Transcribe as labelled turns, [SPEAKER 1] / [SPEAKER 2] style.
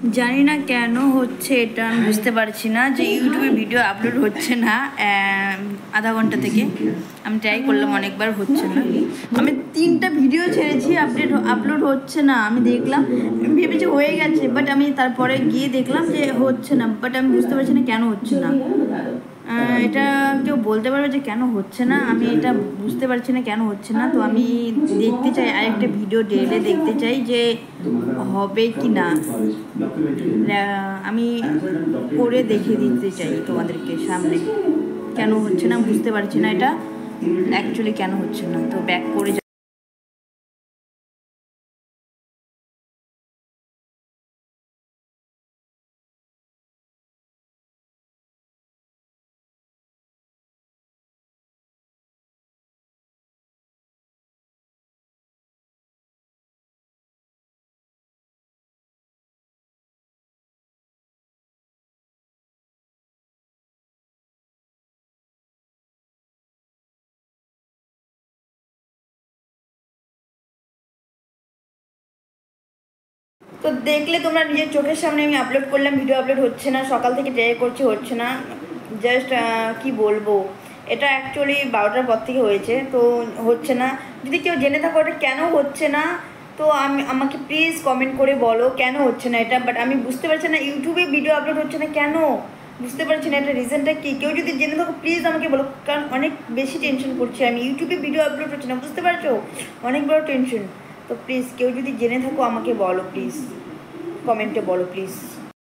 [SPEAKER 1] জানি না কেন হচ্ছে এটা, আমি বুঝতে পারছি না যে ইউটিউবে ভিডিও আপলোড হচ্ছে না আধা ঘন্টা থেকে। আমি ট্রাই করলাম অনেকবার, হচ্ছে না। আমি 3টা ভিডিও ছেড়েছি, আপলোড হচ্ছে না। আমি দেখলাম, ভেবেছি হয়ে গেছে, বাট আমি তারপরে গিয়ে দেখলাম যে হচ্ছে না। বাট আমি বুঝতে পারছি না কেন হচ্ছে না। এটা কেউ বলতে পারবে যে কেন হচ্ছে না? আমি এটা বুঝতে পারছি না কেন হচ্ছে না। তো আমি দেখতে চাই, আরেকটা ভিডিও ডেলে দেখতে চাই যে হবে কি না। আমি করে দেখে দিতে চাই তোমাদেরকে সামনে কেন হচ্ছে না, বুঝতে পারছি না এটা অ্যাকচুয়ালি কেন হচ্ছে না। তো ব্যাক করে তো দেখলে তোমরা নিজের চোখের সামনে আমি আপলোড করলাম, ভিডিও আপলোড হচ্ছে না। সকাল থেকে ট্রাই করছি, হচ্ছে না। জাস্ট কি বলবো, এটা অ্যাকচুয়ালি 12টার পর থেকে হয়েছে, তো হচ্ছে না। যদি কেউ জেনে থাকো এটা কেন হচ্ছে না, তো আমাকে প্লিজ কমেন্ট করে বলো কেন হচ্ছে না এটা। বাট আমি বুঝতে পারছি না ইউটিউবে ভিডিও আপলোড হচ্ছে না কেন, বুঝতে পারছি না এটা রিজনটা কী। কেউ যদি জেনে থাকো প্লিজ আমাকে বলো, কারণ অনেক বেশি টেনশন করছি আমি। ইউটিউবে ভিডিও আপলোড হচ্ছে না, বুঝতে পারছো, অনেক বড় টেনশন। তো প্লিজ কেউ যদি জেনে থাকো আমাকে বলো, প্লিজ কমেন্টে বলো প্লিজ।